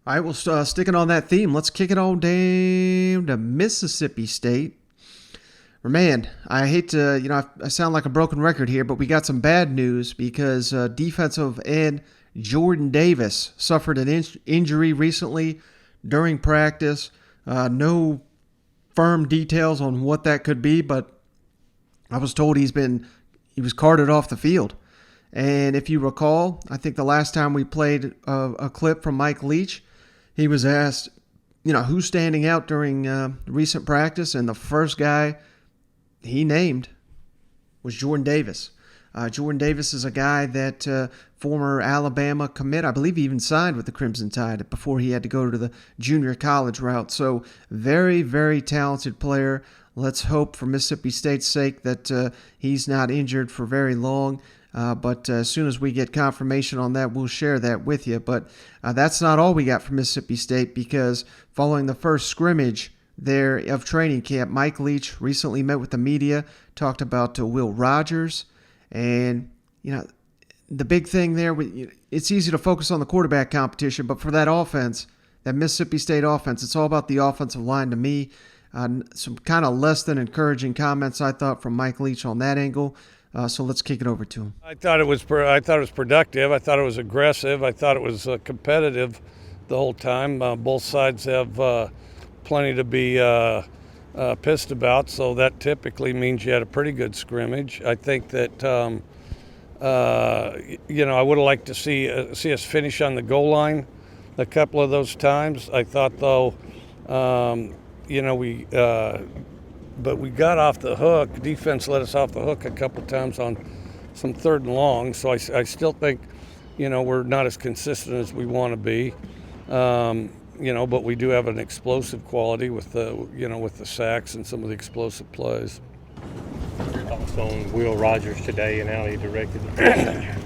All right, well, sticking on that theme, let's kick it on down to Mississippi State. Man, I hate to, I sound like a broken record here, but we got some bad news because defensive end Jordan Davis suffered an injury recently during practice. No firm details on what that could be, but I was told he was carted off the field. And if you recall, I think the last time we played a clip from Mike Leach, he was asked, who's standing out during recent practice, and the first guy he named was Jordan Davis. Jordan Davis is a guy that former Alabama commit. I believe he even signed with the Crimson Tide before he had to go to the junior college route. So very, very talented player. Let's hope for Mississippi State's sake that he's not injured for very long. But as soon as we get confirmation on that, we'll share that with you. But that's not all we got from Mississippi State, because following the first scrimmage there of training camp, Mike Leach recently met with the media, talked about Will Rogers. And, the big thing there, it's easy to focus on the quarterback competition, but for that offense, that Mississippi State offense, it's all about the offensive line to me. Some kind of less than encouraging comments, I thought, from Mike Leach on that angle. So let's kick it over to him. I thought it was productive. I thought it was aggressive. I thought it was competitive the whole time. Both sides have plenty to be pissed about, so that typically means you had a pretty good scrimmage. I think that I would have liked to see us finish on the goal line a couple of those times. I thought, though, but we got off the hook. Defense let us off the hook a couple of times on some third and long. So I still think, we're not as consistent as we want to be. But we do have an explosive quality with the sacks and some of the explosive plays. Your thoughts on Will Rogers today and how he directed the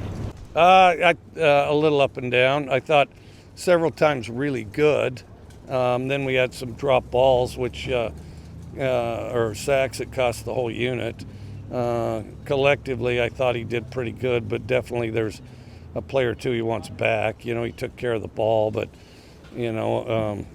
a little up and down. I thought several times really good. Then we had some drop balls, which or sacks that cost the whole unit. Collectively, I thought he did pretty good, but definitely there's a play or two he wants back. He took care of the ball, but I'd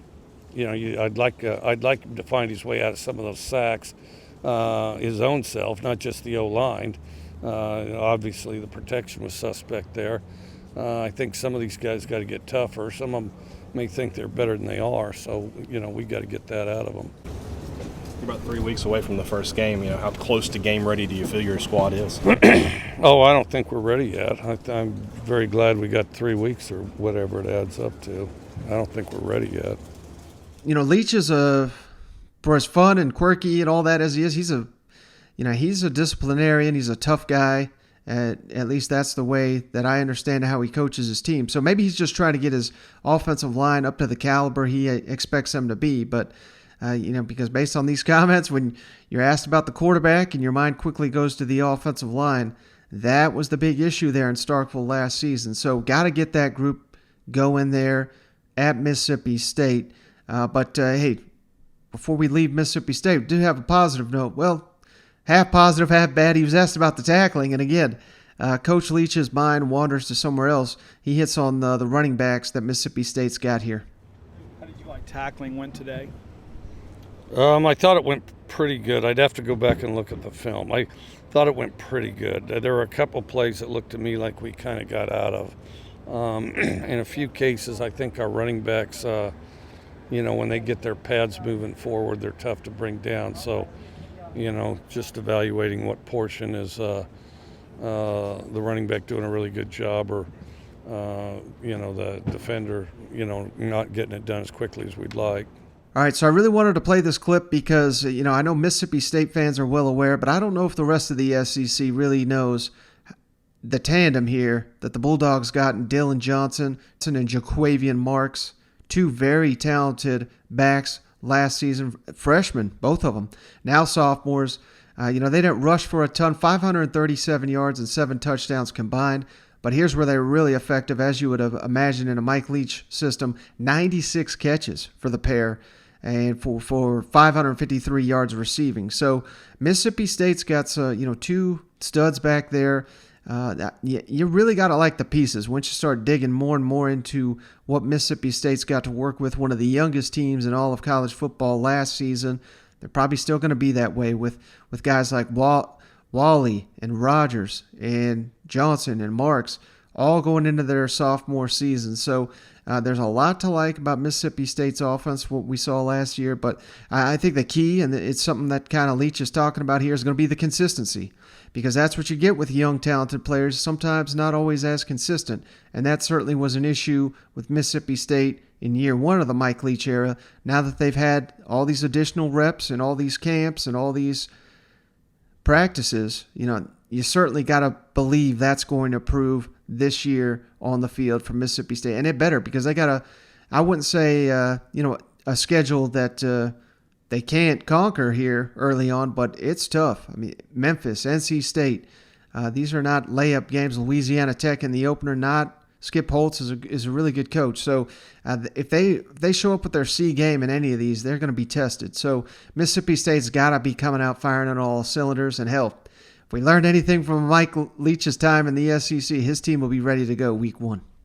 like him to find his way out of some of those sacks, his own self, not just the O-line. Obviously, the protection was suspect there. I think some of these guys got to get tougher. Some of them may think they're better than they are, so we got to get that out of them. You're about 3 weeks away from the first game. How close to game ready do you feel your squad is? Oh, I don't think we're ready yet. I'm very glad we got 3 weeks or whatever it adds up to. I don't think we're ready yet. Leach is for as fun and quirky and all that as he is, he's a disciplinarian. He's a tough guy. At least that's the way that I understand how he coaches his team. So maybe he's just trying to get his offensive line up to the caliber he expects them to be. But, because based on these comments, when you're asked about the quarterback and your mind quickly goes to the offensive line, that was the big issue there in Starkville last season. So got to get that group going there at Mississippi State. But hey, before we leave Mississippi State, we do have a positive note. Well, half positive, half bad. He was asked about the tackling, and again, Coach Leach's mind wanders to somewhere else. He hits on the running backs that Mississippi State's got here. How did you like tackling went today? I thought it went pretty good. I'd have to go back and look at the film. I thought it went pretty good. There were a couple plays that looked to me like we kind of got out of. In a few cases, I think our running backs, when they get their pads moving forward, they're tough to bring down. So, just evaluating what portion is the running back doing a really good job, or the defender, not getting it done as quickly as we'd like. All right, so I really wanted to play this clip because, I know Mississippi State fans are well aware, but I don't know if the rest of the SEC really knows the tandem here that the Bulldogs got in Dylan Johnson and Jaquavian Marks, two very talented backs last season, freshmen, both of them, now sophomores. They didn't rush for a ton, 537 yards and 7 touchdowns combined. But here's where they were really effective, as you would have imagined in a Mike Leach system, 96 catches for the pair and for 553 yards receiving. So Mississippi State's got two studs back there. You really got to like the pieces once you start digging more and more into what Mississippi State's got to work with. One of the youngest teams in all of college football last season. They're probably still going to be that way with guys like Wally and Rogers and Johnson and Marks all going into their sophomore season. So there's a lot to like about Mississippi State's offense, what we saw last year. But I think the key, and it's something that kind of Leach is talking about here, is going to be the consistency. Because that's what you get with young, talented players, sometimes not always as consistent. And that certainly was an issue with Mississippi State in year one of the Mike Leach era. Now that they've had all these additional reps and all these camps and all these practices, you certainly got to believe that's going to improve this year on the field for Mississippi State. And it better, because they got I wouldn't say, a schedule that they can't conquer here early on, but it's tough. I mean, Memphis, NC State, these are not layup games. Louisiana Tech in the opener, not. Skip Holtz is a really good coach. So if they show up with their C game in any of these, they're going to be tested. So Mississippi State's got to be coming out firing on all cylinders. And hell, if we learned anything from Mike Leach's time in the SEC, his team will be ready to go week one.